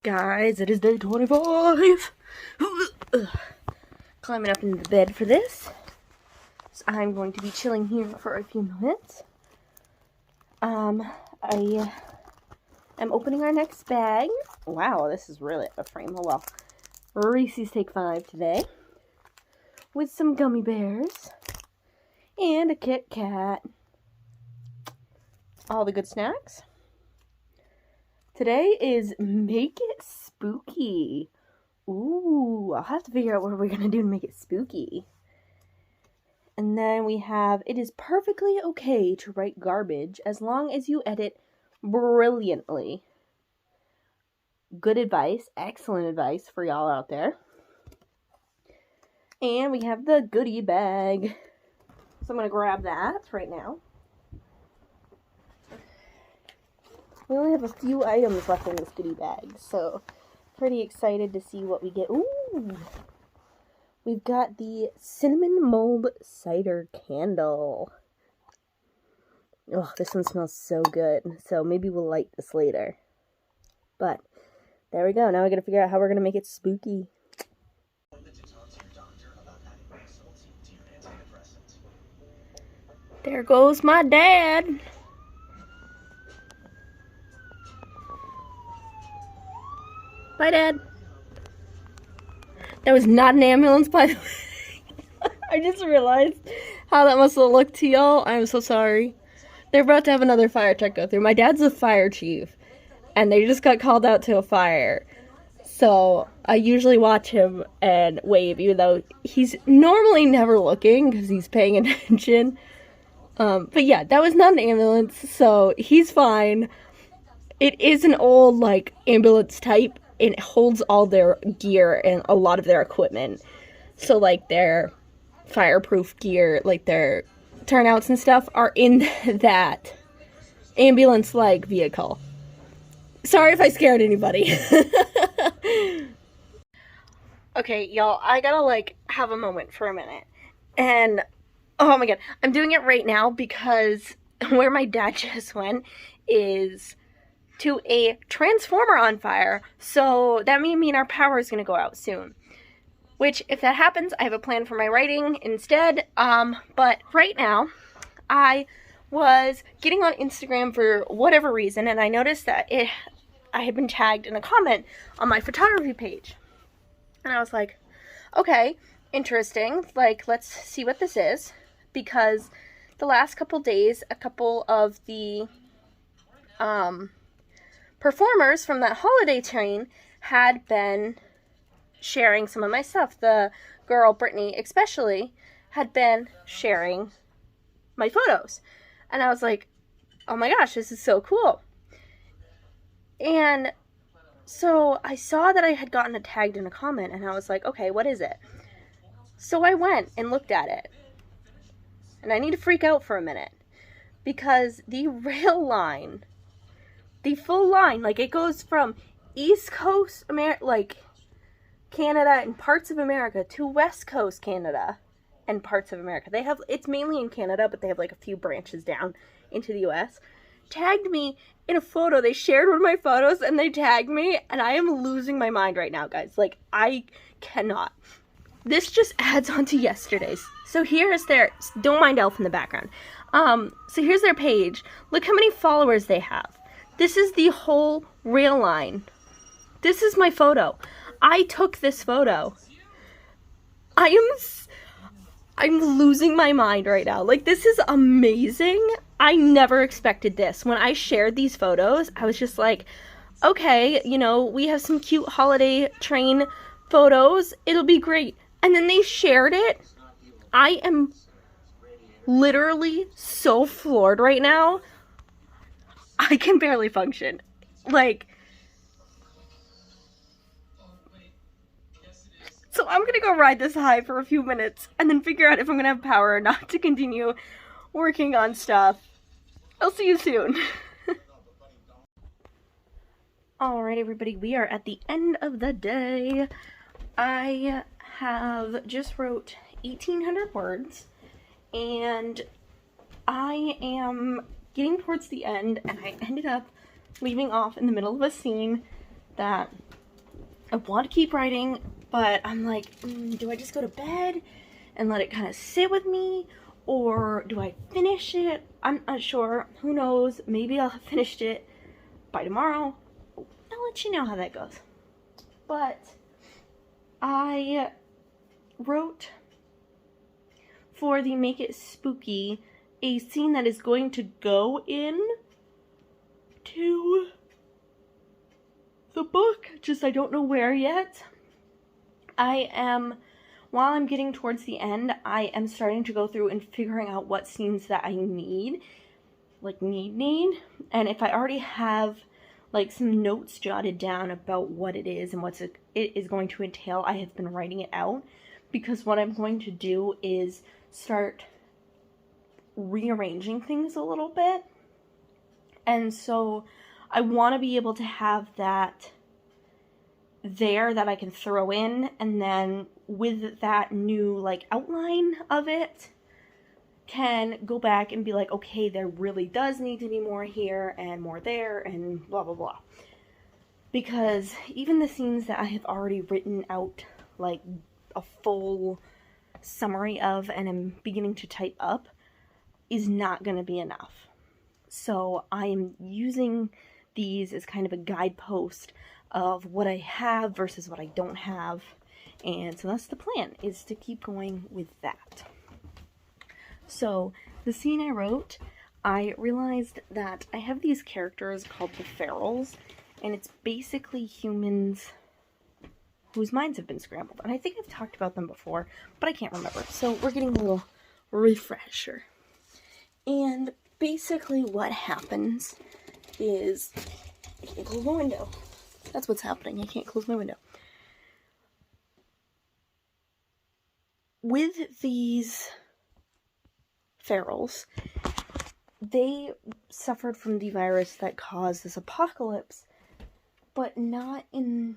Guys, it is day 25. Climbing up into the bed for this. So I'm going to be chilling here for a few minutes. I am opening our next bag. Wow, this is really a frame. Oh well. Reese's Take 5 today. With some gummy bears. And a Kit Kat. All the good snacks. Today is Make It Spooky. Ooh, I'll have to figure out what we're going to do to make it spooky. And then we have, it is perfectly okay to write garbage as long as you edit brilliantly. Good advice, excellent advice for y'all out there. And we have the goodie bag. So I'm going to grab that right now. We only have a few items left in this goodie bag, so pretty excited to see what we get. Ooh! We've got the cinnamon mold cider candle. Oh, this one smells so good. So maybe we'll light this later. But there we go. Now we gotta figure out how we're gonna make it spooky. There goes my dad. Bye, Dad. That was not an ambulance, by the way. I just realized how that must have looked to y'all. I'm so sorry. They're about to have another fire truck go through. My dad's a fire chief, and they just got called out to a fire. So I usually watch him and wave, even though he's normally never looking because he's paying attention. But yeah, that was not an ambulance, so he's fine. It is an old, like, ambulance type. It holds all their gear and a lot of their equipment. So, like, their fireproof gear, like, their turnouts and stuff are in that ambulance-like vehicle. Sorry if I scared anybody. Okay, y'all, I gotta, like, have a moment for a minute. And, oh my god, I'm doing it right now because where my dad just went is to a transformer on fire, so that may mean our power is going to go out soon. Which, if that happens, I have a plan for my writing instead. But right now, I was getting on Instagram for whatever reason, and I noticed that I had been tagged in a comment on my photography page. And I was like, okay, interesting, like, let's see what this is. Because the last couple days, a couple of the, performers from that holiday train had been sharing some of my stuff. The girl, Brittany especially, had been sharing my photos. And I was like, oh my gosh, this is so cool. And so I saw that I had gotten tagged in a comment, and I was like, okay, what is it? So I went and looked at it. And I need to freak out for a minute. Because the rail line, the full line, like, it goes from East Coast like Canada and parts of America to West Coast Canada and parts of America. They have, it's mainly in Canada, but they have like a few branches down into the US. Tagged me in a photo. They shared one of my photos and they tagged me, and I am losing my mind right now, guys. Like, I cannot. This just adds on to yesterday's. So here's their, don't mind Elf in the background. So here's their page. Look how many followers they have. This is the whole rail line. This is my photo. I took this photo. I'm losing my mind right now. Like, this is amazing. I never expected this. When I shared these photos, I was just like, okay, you know, we have some cute holiday train photos. It'll be great. And then they shared it. I am literally so floored right now. I can barely function. Like, so I'm gonna go ride this high for a few minutes and then figure out if I'm gonna have power or not to continue working on stuff. I'll see you soon. Alright, everybody, we are at the end of the day. I have just wrote 1,800 words, and I am getting towards the end, and I ended up leaving off in the middle of a scene that I want to keep writing, but I'm like, do I just go to bed and let it kind of sit with me? Or do I finish it? I'm not sure. Who knows? Maybe I'll have finished it by tomorrow. I'll let you know how that goes. But I wrote for the Make It Spooky a scene that is going to go in to the book, just I don't know where yet. While I'm getting towards the end, I am starting to go through and figuring out what scenes that I need, like need, and if I already have like some notes jotted down about what it is and what it is going to entail, I have been writing it out, because what I'm going to do is start rearranging things a little bit, and so I want to be able to have that there that I can throw in, and then with that new like outline of it, can go back and be like, okay, there really does need to be more here and more there and blah blah blah. Because even the scenes that I have already written out like a full summary of and am beginning to type up is not going to be enough. So I am using these as kind of a guidepost of what I have versus what I don't have. And so that's the plan, is to keep going with that. So the scene I wrote, I realized that I have these characters called the Ferals, and it's basically humans whose minds have been scrambled. And I think I've talked about them before, but I can't remember. So we're getting a little refresher. And basically what happens is, I can't close my window. That's what's happening. I can't close my window. With these Ferals, they suffered from the virus that caused this apocalypse, but not in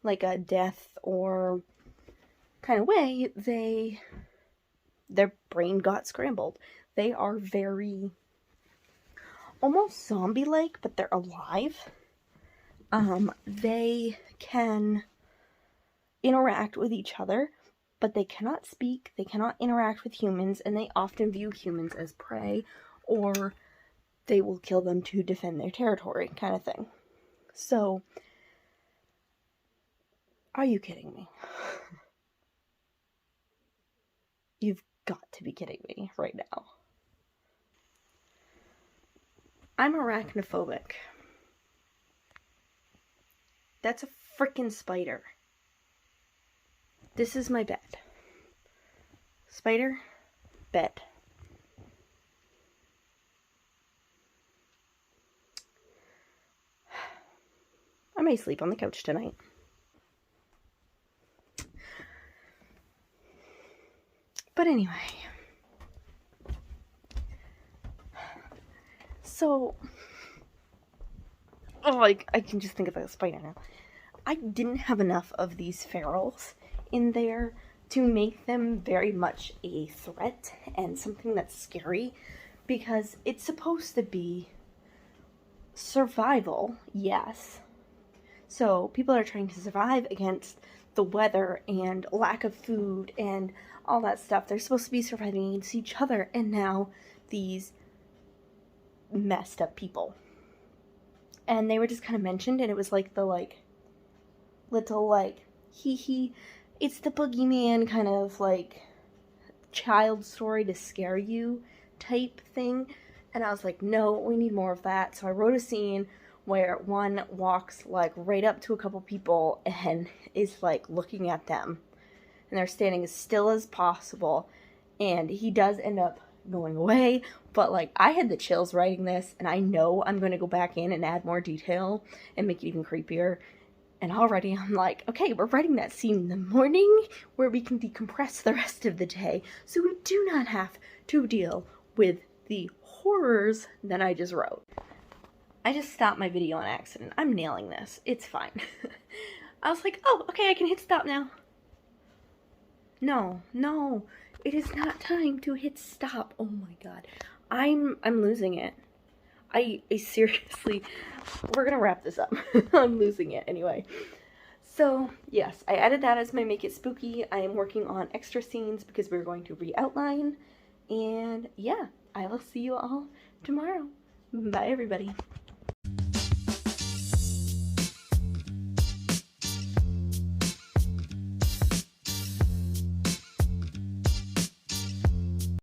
like a death or kind of way. Their brain got scrambled. They are very almost zombie-like, but they're alive. They can interact with each other, but they cannot speak, they cannot interact with humans, and they often view humans as prey, or they will kill them to defend their territory, kind of thing. So, are you kidding me? You've got to be kidding me right now. I'm arachnophobic. That's a freaking spider. This is my bed. Spider, bed. I may sleep on the couch tonight. But anyway. So, I can just think about a spider now. I didn't have enough of these Ferals in there to make them very much a threat and something that's scary, because it's supposed to be survival, yes. So people are trying to survive against the weather and lack of food and all that stuff. They're supposed to be surviving against each other, and now these messed up people. And they were just kind of mentioned, and it was like the little hee it's the boogeyman kind of like child story to scare you type thing. And I was like, no, we need more of that. So I wrote a scene where one walks like right up to a couple people and is like looking at them, and they're standing as still as possible, and he does end up going away. But like, I had the chills writing this, and I know I'm going to go back in and add more detail and make it even creepier. And already I'm like, okay, we're writing that scene in the morning where we can decompress the rest of the day, so we do not have to deal with the horrors that I just wrote. I just stopped my video on accident. I'm nailing this. It's fine. I was like, oh, okay, I can hit stop now. No, it is not time to hit stop. Oh my god. I'm losing it. I seriously, we're gonna wrap this up. I'm losing it anyway. So, yes, I added that as my Make It Spooky. I am working on extra scenes because we're going to re-outline. And yeah, I will see you all tomorrow. Bye, everybody.